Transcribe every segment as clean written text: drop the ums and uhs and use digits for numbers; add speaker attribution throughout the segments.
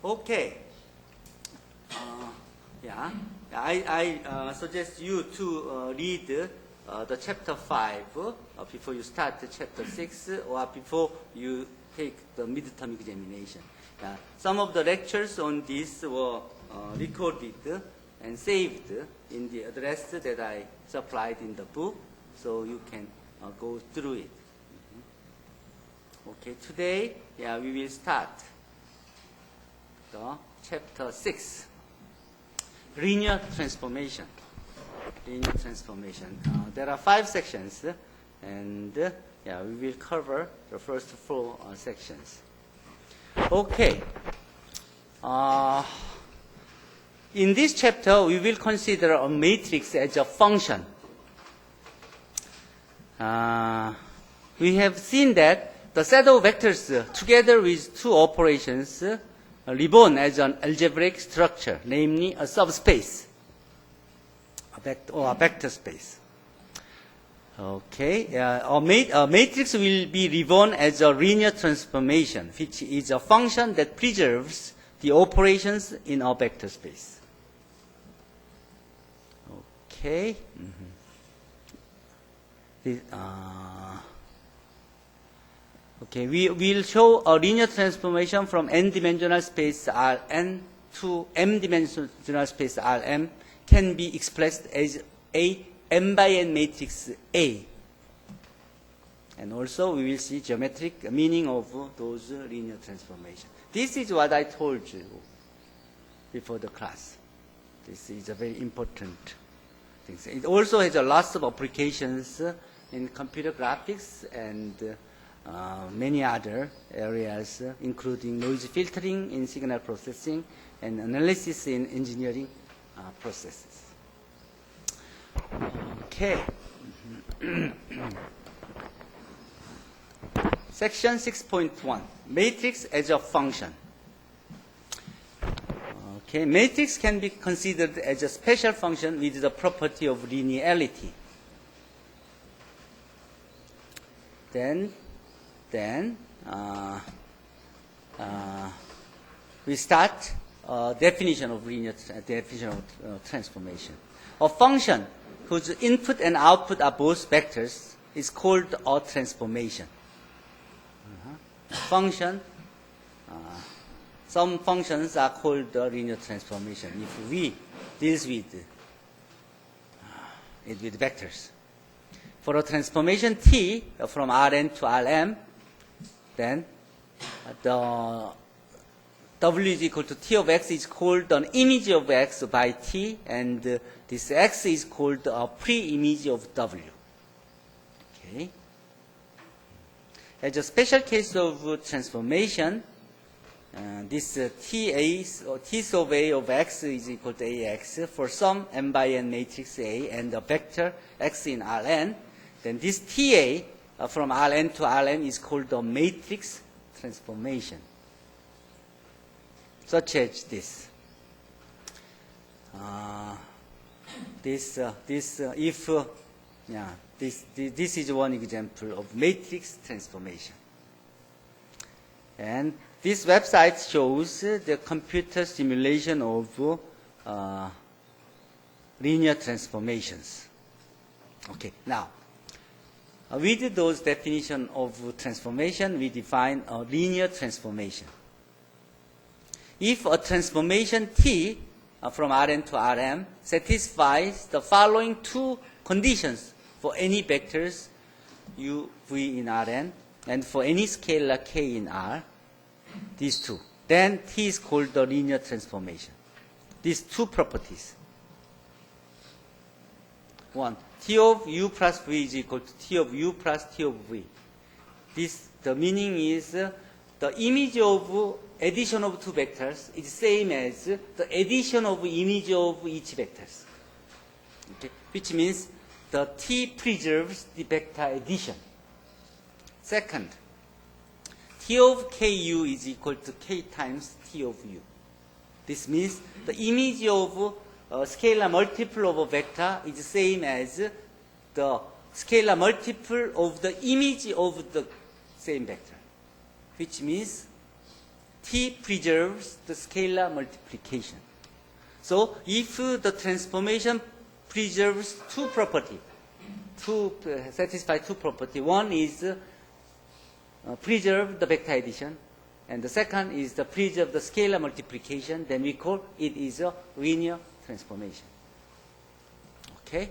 Speaker 1: Okay. Yeah. I suggest you to read the chapter 5 before you start the chapter 6 or before you take the midterm examination. Some of the lectures on this were recorded and saved in the address that I supplied in the book, so you can go through it. Okay, today, we will start the chapter 6, linear transformation. Linear transformation. There are 5 sections, and we will cover the first 4 sections. Okay. In this chapter, we will consider a matrix as a function. We have seen that the set of vectors together with 2 operations reborn as an algebraic structure, namely a subspace or a vector space. Okay, a matrix will be reborn as a linear transformation, which is a function that preserves the operations in a vector space. Okay. Okay, we will show a linear transformation from n-dimensional space Rn to m-dimensional space Rm can be expressed as a m by n matrix A. And also we will see geometric meaning of those linear transformations. This is what I told you before the class. This is a very important thing. It also has a lot of applications in computer graphics and many other areas, including noise filtering in signal processing and analysis in engineering processes. Okay. Section 6.1, matrix as a function. Okay, matrix can be considered as a special function with the property of linearity. Then we start definition of transformation. A function whose input and output are both vectors is called a transformation. Function. Some functions are called linear transformation if we deal with it with vectors. For a transformation T from Rn to Rm, then the W is equal to T of X is called an image of X by T, and this X is called a pre-image of W. Okay. As a special case of transformation, this TA or T sub A of X is equal to AX for some m by n matrix A and a vector X in Rn, then this TA from Rn to Rm is called a matrix transformation, such as this. This is one example of matrix transformation. And this website shows the computer simulation of linear transformations. Okay, now, with those definitions of transformation, we define a linear transformation. If a transformation T from Rn to Rm satisfies the following 2 conditions for any vectors u, v in Rn and for any scalar k in R, these 2, then T is called the linear transformation. These 2 properties. 1. T of u plus v is equal to T of u plus T of v. The meaning is the image of addition of 2 vectors is same as the addition of image of each vectors. Okay? Which means the T preserves the vector addition. Second, T of ku is equal to k times T of u. This means the image of a scalar multiple of a vector is the same as the scalar multiple of the image of the same vector, which means T preserves the scalar multiplication. So if the transformation preserves two property, satisfy two property, one is preserve the vector addition, and the second is the preserve the scalar multiplication, then we call it is a linear transformation. Okay?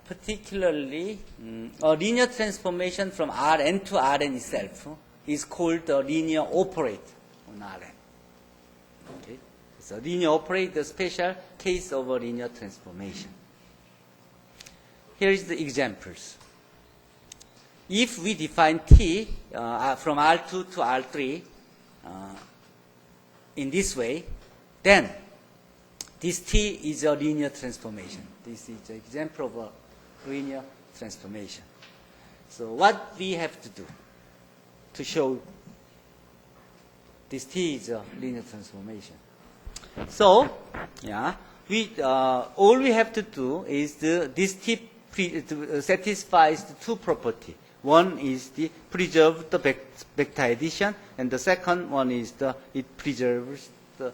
Speaker 1: Particularly, a linear transformation from Rn to Rn itself is called a linear operate on Rn. Okay? So linear operate, the special case of a linear transformation. Here is the examples. If we define T from R2 to R3 in this way, then this T is a linear transformation. This is an example of a linear transformation. So what we have to do to show this T is a linear transformation? So, yeah, all we have to do is this T satisfies the two properties. One is the preserve the vector addition, and the second one is it preserves the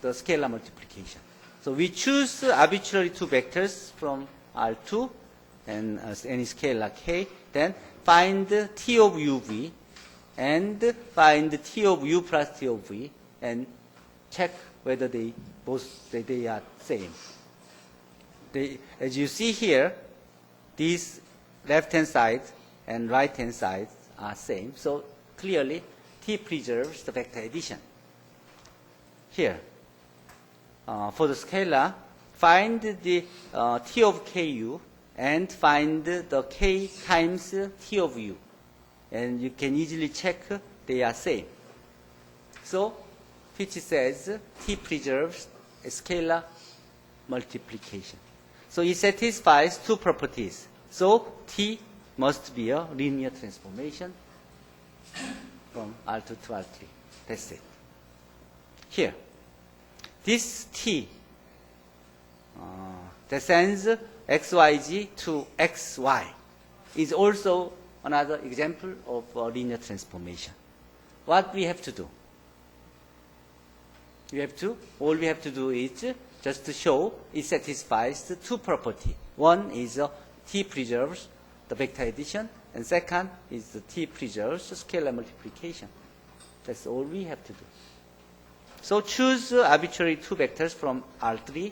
Speaker 1: scalar multiplication. So we choose arbitrary two vectors from R2 and any scalar k, then find T of uv and find T of u plus T of v and check whether they are same. As you see here, these left-hand side and right-hand side are same. So clearly, T preserves the vector addition. Here, for the scalar, find the T of ku and find the k times T of u. And you can easily check they are same. So, which says T preserves a scalar multiplication. So it satisfies two properties. So T must be a linear transformation from R2 to R3. That's it. Here, this T descends xyz to xy is also another example of a linear transformation. What we have to do? All we have to do is just to show it satisfies the two properties. One is T preserves the vector addition, and second is the T preserves the scalar multiplication. That's all we have to do. So choose arbitrary two vectors from R3,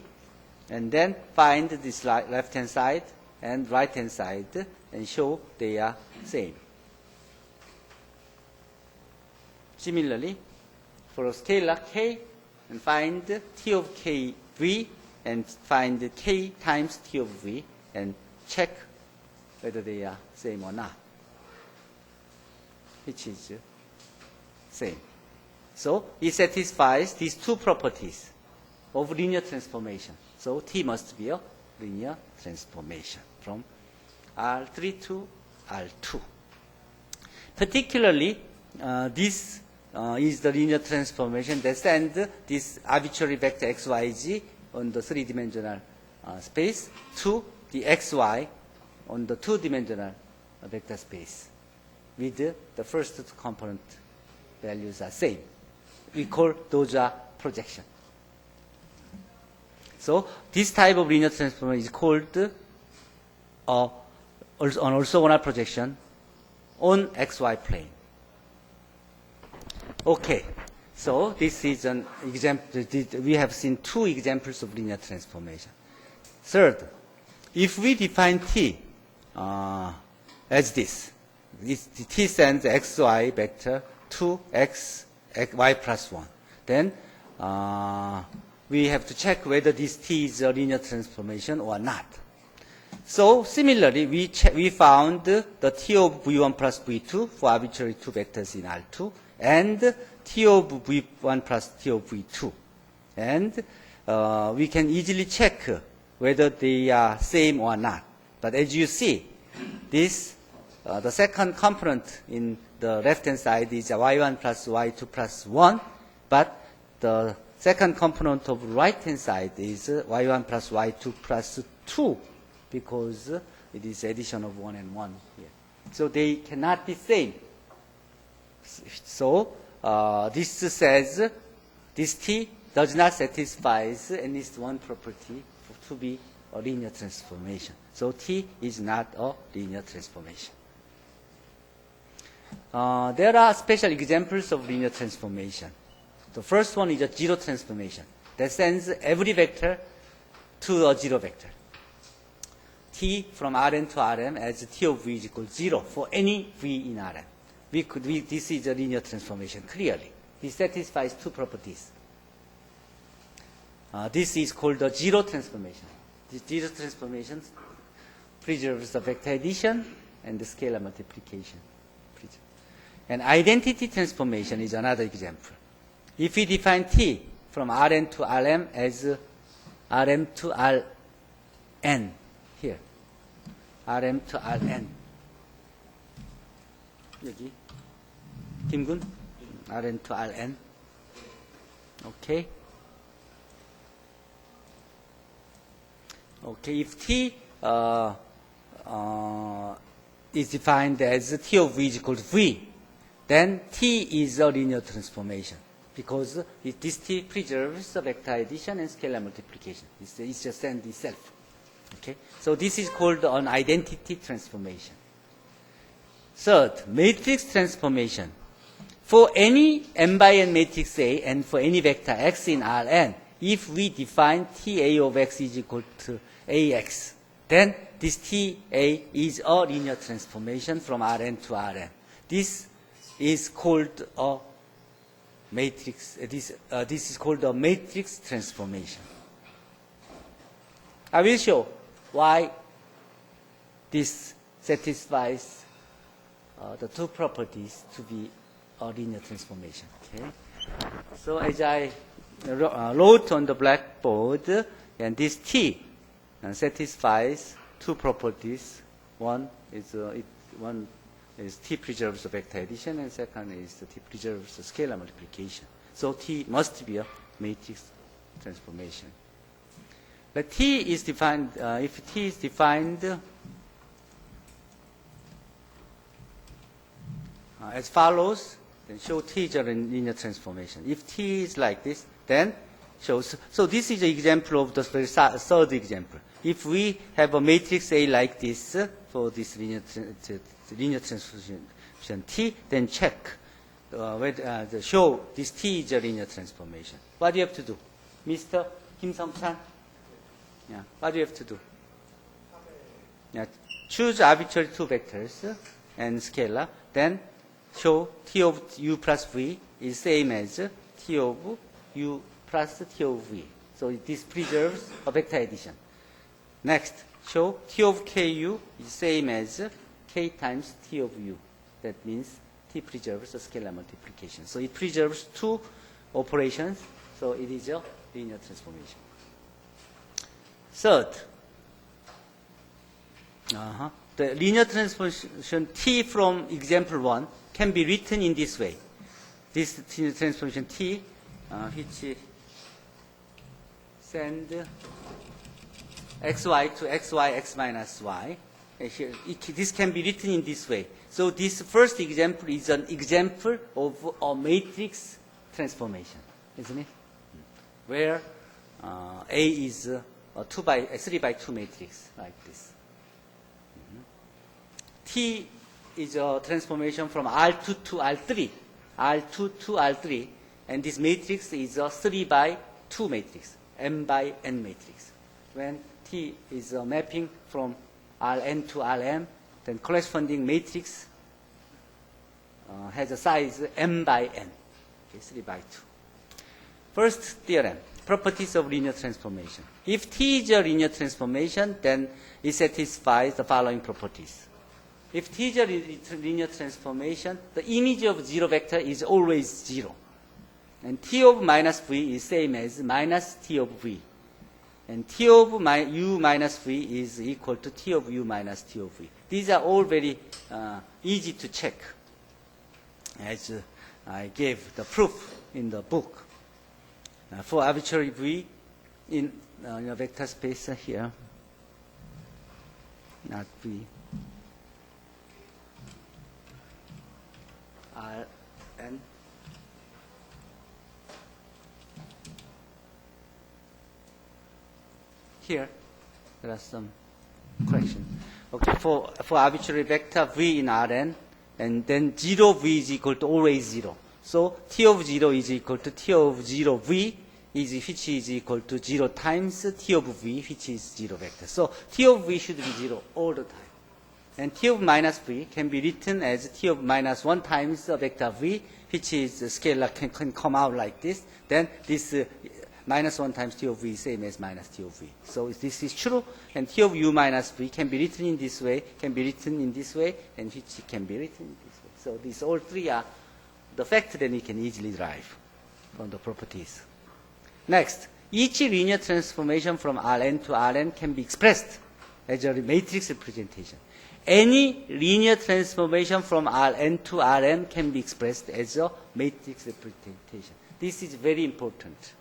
Speaker 1: and then find this left-hand side and right-hand side, and show they are same. Similarly, for a scalar k, and find T of k v and find k times T of v and check whether they are same or not, which is same. So it satisfies these two properties of linear transformation. So T must be a linear transformation from R3 to R2. Particularly, this is the linear transformation that sends this arbitrary vector xyz on the three-dimensional space to the xy on the two-dimensional vector space with the first two component values are same. We call those are projection. So this type of linear transformation is called an orthogonal projection on xy plane. Okay, so this is an example. We have seen two examples of linear transformation. Third, if we define T as this T sends xy vector to y plus 1, then we have to check whether this T is a linear transformation or not. So similarly, we found the T of v1 plus v2 for arbitrary two vectors in R2, and T of v1 plus T of v2. And we can easily check whether they are same or not. But as you see, this the second component in the left-hand side is y1 plus y2 plus 1, but the second component of right-hand side is y1 plus y2 plus 2, because it is addition of 1 and 1 here. So they cannot be same. So this says this T does not satisfy at least one property to be a linear transformation. So T is not a linear transformation. There are special examples of linear transformation. The first one is a zero transformation that sends every vector to a zero vector. T from Rn to Rm as T of V is equal to 0 for any V in Rm. This is a linear transformation, clearly. This satisfies two properties. This is called the zero transformation. This zero transformation preserves the vector addition and the scalar multiplication. And identity transformation is another example. If we define T from Rn to Rm as Rm to Rn, here, Rm to Rn. 여기, 김군, Rn to Rn. Okay. Okay, if T is defined as T of V is equal to V, then T is a linear transformation because this T preserves the vector addition and scalar multiplication. It's just and itself. Okay, so this is called an identity transformation. Third, matrix transformation. For any n by n matrix A and for any vector x in Rn, if we define Ta of x is equal to Ax, then this Ta is a linear transformation from Rn to Rm. This is called a matrix. This is called a matrix transformation. I will show why this satisfies the two properties to be a linear transformation. Okay. So as I wrote on the blackboard, and this T satisfies two properties. One is T preserves the vector addition, and second is T preserves the scalar multiplication. So T must be a matrix transformation. But T is defined, if T is defined as follows, then show T is a linear transformation. If T is like this, then shows. So this is an example of the third example. If we have a matrix A like this for this linear transformation T, then check show this T is a linear transformation. What do you have to do, Mr. Kim Sung-chan? Yeah. What do you have to do? Yeah. Choose arbitrary two vectors and scalar. Then show T of U plus V is same as T of U plus T of V. So this preserves a vector addition. Next, show T of KU is same as K times T of U. That means T preserves a scalar multiplication. So it preserves two operations. So it is a linear transformation. Third, the linear transformation T from example 1 can be written in this way. This transformation T, which send xy to xy x minus y. Here, this can be written in this way. So this first example is an example of a matrix transformation, isn't it? Where A is a 3 by 2 matrix like this. T is a transformation from R2 to R3, R2 to R3, and this matrix is a 3 by 2 matrix, M by N matrix. When T is a mapping from Rn to Rm, then corresponding matrix has a size M by N, okay, 3 by 2. First theorem, properties of linear transformation. If T is a linear transformation, then it satisfies the following properties. If T is a linear transformation, the image of zero vector is always 0. And T of minus V is same as minus T of V. And T of U minus V is equal to T of U minus T of V. These are all very easy to check, as I gave the proof in the book. For arbitrary V in a vector space here, not V, R, N, here there are some corrections. Okay, for arbitrary vector v in Rn, and then 0v is equal to always 0. So t of 0 is equal to t of 0v, which is equal to 0 times t of v, which is 0 vector. So t of v should be 0 all the time. And t of minus v can be written as t of minus 1 times the vector v, which is scalar can come out like this. Then this minus 1 times t of v is same as minus t of v. So this is true, and t of u minus v can be written in this way, can be written in this way, and which can be written in this way. So these all three are the fact that we can easily derive from the properties. Next, each linear transformation from Rn to Rn can be expressed as a matrix representation. Any linear transformation from Rn to Rn can be expressed as a matrix representation. This is very important.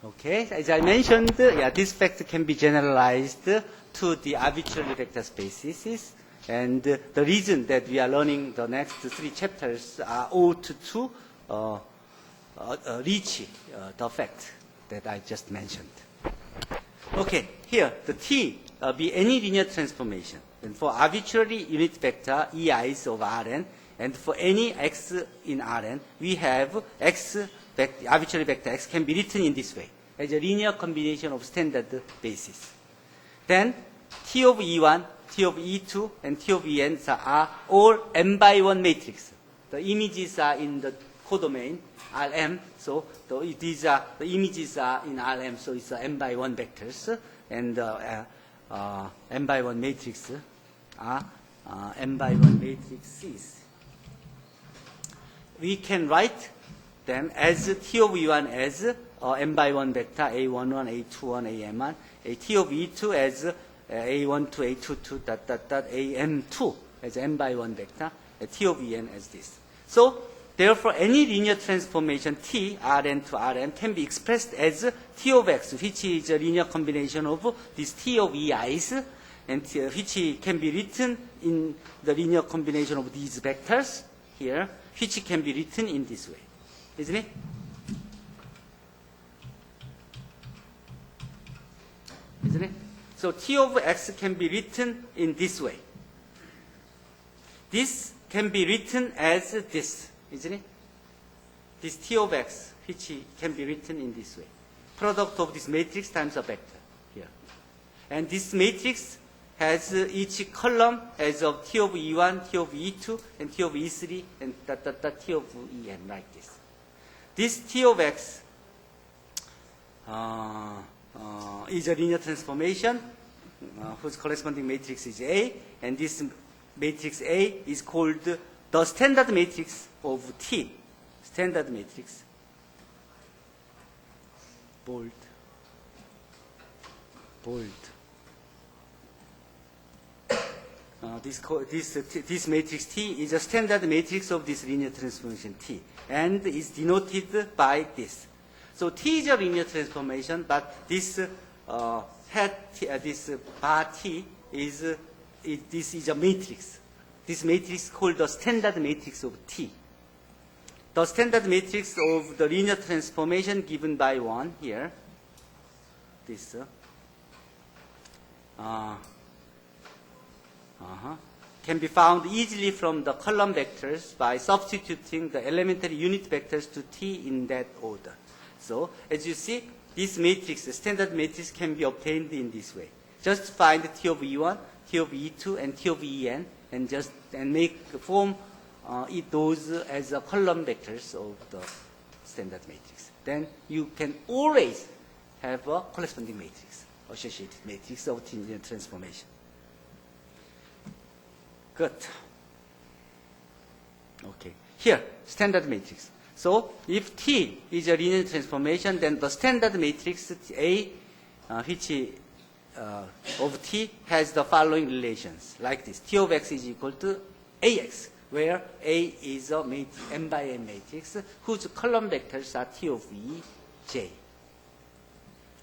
Speaker 1: Okay, as I mentioned, this fact can be generalized to the arbitrary vector spaces. And the reason that we are learning the next 3 chapters are all to reach the fact that I just mentioned. Okay, here the T be any linear transformation. And for arbitrary unit vector EIs of Rn, and for any x in Rn, we have x vector, arbitrary vector x can be written in this way as a linear combination of standard basis. Then T of E1, T of E2, and T of En are all n by 1 matrix. The images are in the codomain Rm, so these are the images are in Rm, so it's n by 1 vectors, and n by 1 matrix are n by 1 matrices. We can write them as T of E1 as n by 1 vector A11, A21, Am1, a T of E2 as A12, A22, dot, dot, dot, Am2 as n by 1 vector, a T of En as this. So, therefore, any linear transformation T, Rn to Rn, can be expressed as T of x, which is a linear combination of these T of Ei's, and which can be written in the linear combination of these vectors here, which can be written in this way. Isn't it? Isn't it? So T of x can be written in this way. This can be written as this, isn't it? This T of x, which can be written in this way. Product of this matrix times a vector here. And this matrix has each column as of T of E1, T of E2, and T of E3, and T of En, like this. This T of x is a linear transformation whose corresponding matrix is A, and this matrix A is called the standard matrix of T. Standard matrix. Bold. Bold. This matrix T is a standard matrix of this linear transformation T, and is denoted by this. So T is a linear transformation, but this this bar T is this is a matrix. This matrix is called the standard matrix of T. The standard matrix of the linear transformation given by 1 here, this can be found easily from the column vectors by substituting the elementary unit vectors to T in that order. So, as you see, this matrix, the standard matrix, can be obtained in this way. Just find T of E1, T of E2, and T of En, and form those as a column vectors of the standard matrix. Then you can always have a corresponding matrix, associated matrix of linear transformation. Good. Okay. Here, standard matrix. So, if T is a linear transformation, then the standard matrix A, which of T has the following relations, like this. T of x is equal to AX, where A is a n by n matrix, whose column vectors are T of E, J.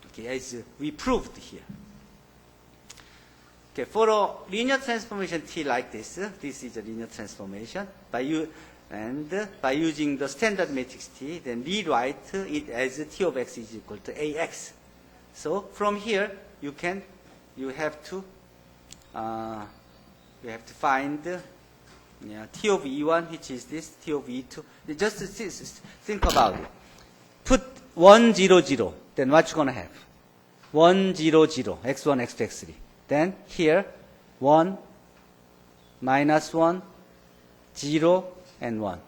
Speaker 1: Okay, as we proved here. Okay, for a linear transformation T like this, this is a linear transformation. But And by using the standard matrix T, then rewrite it as T of x is equal to AX. So from here, you have to find T of E1, which is this, T of E2. Just think about it. Put 1, 0, 0. Then what you going to have? 1, 0, 0, x1, x2, x3. Then here, 1, minus 1, 0, and 1.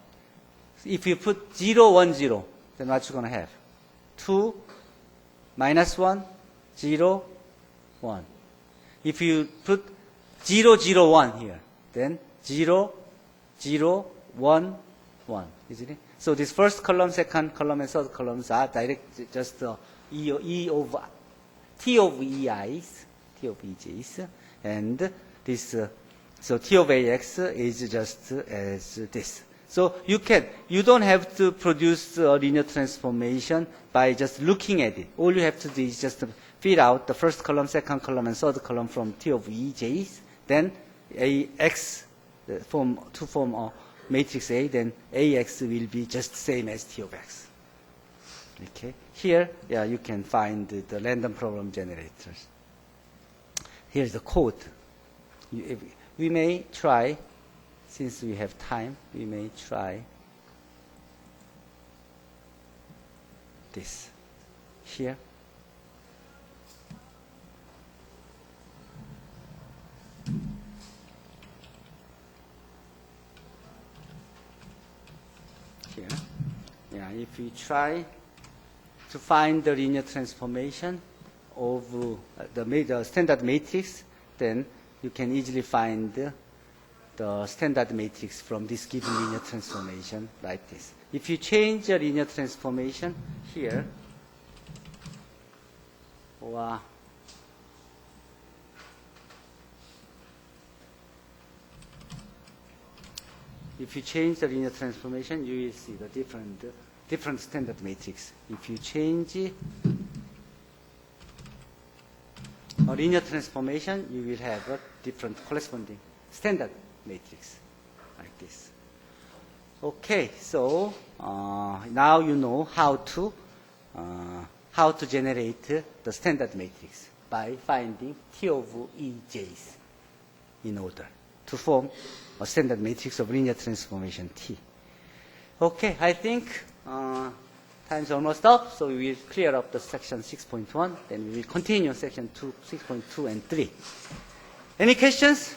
Speaker 1: If you put 0, 1, 0, then what you going to have? 2, minus 1, 0, 1. If you put 0, 0, 1 here, then 0, 0, 1, 1. Isn't it? So this first column, second column, and third columns are direct, just T of EI's, T of EJ's, and this, so T of AX is just as this. So you don't have to produce a linear transformation by just looking at it. All you have to do is just feed out the first column, second column, and third column from T of EJ's. Then AX to form a matrix A, then AX will be just the same as T of X. Okay. Here, you can find the random problem generators. Here's the code. We may try, since we have time, we may try this here. Here. If we try to find the linear transformation of the standard matrix, then you can easily find the standard matrix from this given linear transformation like this. If you change the linear transformation here, if you change the linear transformation, you will see the different standard matrix. If you change a linear transformation, you will have a different corresponding standard matrix like this. Okay, so now you know how to generate the standard matrix by finding T of EJ's in order to form a standard matrix of linear transformation T. Okay, I think time's almost up, so we will clear up the section 6.1, then we will continue section 6.2 and 3. Any questions?